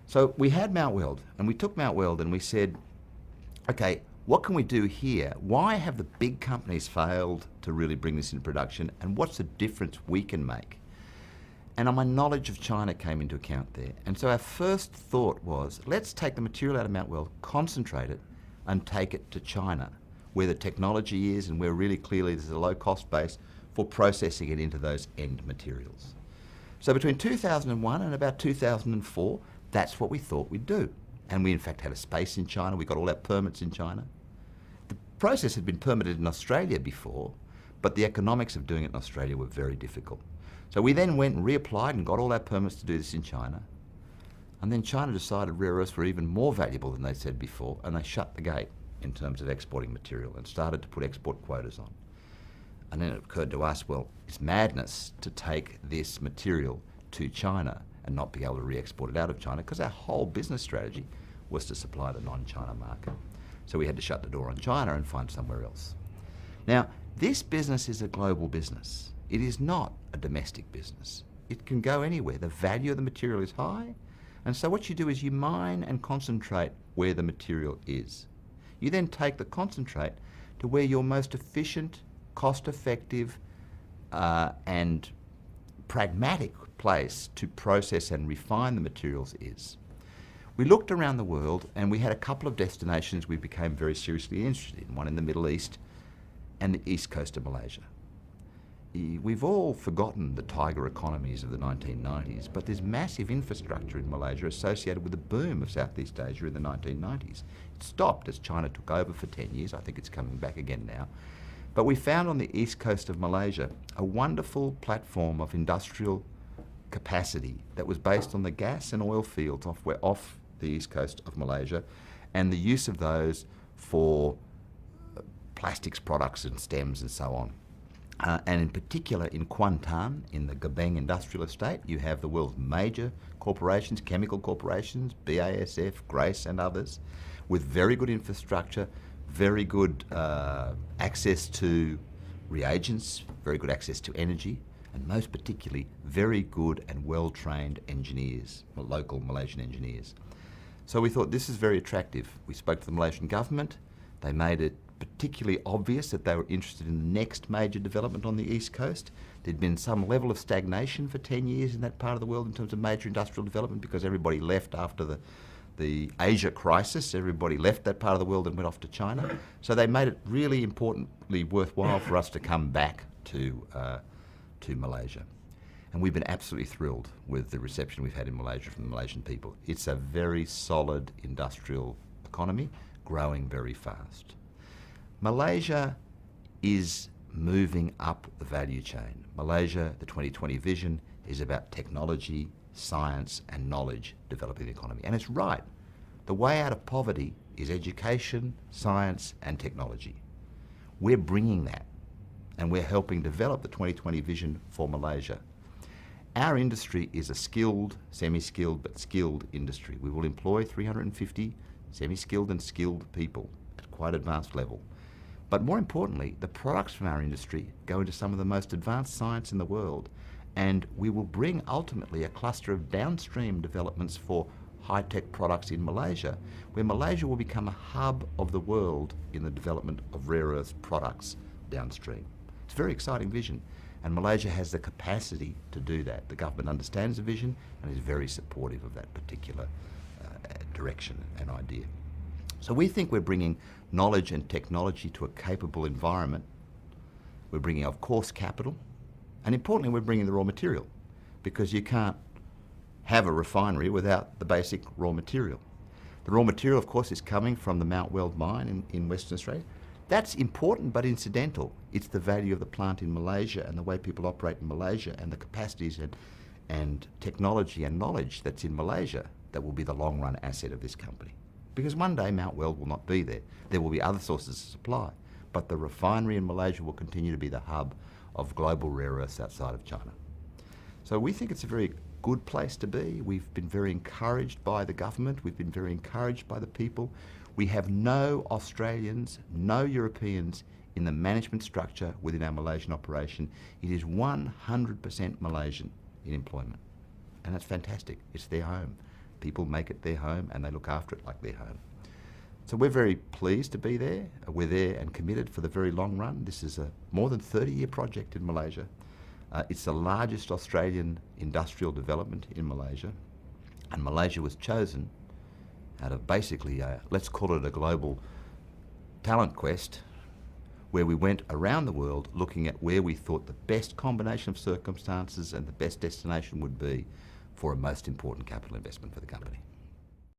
So we had Mount Weld, and we took Mount Weld and we said, okay, what can we do here? Why have the big companies failed to really bring this into production, and what's the difference we can make? And my knowledge of China came into account there. And so our first thought was, let's take the material out of Mount Weld, concentrate it, and take it to China, where the technology is and where really clearly there's a low cost base for processing it into those end materials. So between 2001 and about 2004, that's what we thought we'd do. And we in fact had a space in China, we got all our permits in China. The process had been permitted in Australia before, but the economics of doing it in Australia were very difficult. So we then went and reapplied and got all our permits to do this in China. And then China decided rare earths were even more valuable than they said before, and they shut the gate in terms of exporting material and started to put export quotas on. And then it occurred to us, well, it's madness to take this material to China and not be able to re-export it out of China, because our whole business strategy was to supply the non-China market. So we had to shut the door on China and find somewhere else. Now, this business is a global business. It is not a domestic business. It can go anywhere. The value of the material is high, and so what you do is you mine and concentrate where the material is. You then take the concentrate to where your most efficient, cost-effective and pragmatic place to process and refine the materials is. We looked around the world and we had a couple of destinations we became very seriously interested in, one in the Middle East and the east coast of Malaysia. We've all forgotten the tiger economies of the 1990s, but there's massive infrastructure in Malaysia associated with the boom of Southeast Asia in the 1990s. It stopped as China took over for 10 years. I think it's coming back again now. But we found on the east coast of Malaysia a wonderful platform of industrial capacity that was based on the gas and oil fields off the east coast of Malaysia, and the use of those for plastics products and stems and so on. And in particular in Kuantan, in the Gebeng industrial estate, you have the world's major corporations, chemical corporations, BASF, Grace and others, with very good infrastructure, very good access to reagents, very good access to energy, and most particularly, very good and well-trained engineers, local Malaysian engineers. So we thought this is very attractive. We spoke to the Malaysian government. They made it particularly obvious that they were interested in the next major development on the east coast. There'd been some level of stagnation for 10 years in that part of the world in terms of major industrial development because everybody left after the Asia crisis. Everybody left that part of the world and went off to China. So they made it really importantly worthwhile for us to come back to Malaysia. And we've been absolutely thrilled with the reception we've had in Malaysia from the Malaysian people. It's a very solid industrial economy, growing very fast. Malaysia is moving up the value chain. Malaysia, the 2020 vision, is about technology, science and knowledge developing the economy. And it's right. The way out of poverty is education, science and technology. We're bringing that, and we're helping develop the 2020 vision for Malaysia. Our industry is a skilled, semi-skilled but skilled industry. We will employ 350 semi-skilled and skilled people at quite advanced level. But more importantly, the products from our industry go into some of the most advanced science in the world, and we will bring ultimately a cluster of downstream developments for high-tech products in Malaysia, where Malaysia will become a hub of the world in the development of rare earth products downstream. It's a very exciting vision, and Malaysia has the capacity to do that. The government understands the vision and is very supportive of that particular direction and idea. So we think we're bringing knowledge and technology to a capable environment. We're bringing, of course, capital, and importantly, we're bringing the raw material, because you can't have a refinery without the basic raw material. The raw material, of course, is coming from the Mount Weld mine in Western Australia. That's important but incidental. It's the value of the plant in Malaysia and the way people operate in Malaysia and the capacities and technology and knowledge that's in Malaysia that will be the long-run asset of this company. Because one day Mount Weld will not be there. There will be other sources of supply, but the refinery in Malaysia will continue to be the hub of global rare earths outside of China. So we think it's a very good place to be. We've been very encouraged by the government. We've been very encouraged by the people. We have no Australians, no Europeans in the management structure within our Malaysian operation. It is 100% Malaysian in employment. And that's fantastic. It's their home. people make it their home and they look after it like their home. So we're very pleased to be there. We're there and committed for the very long run. This is a more than 30-year project in Malaysia. It's the largest Australian industrial development in Malaysia, and Malaysia was chosen out of basically, let's call it a global talent quest, where we went around the world looking at where we thought the best combination of circumstances and the best destination would be for a most important capital investment for the company.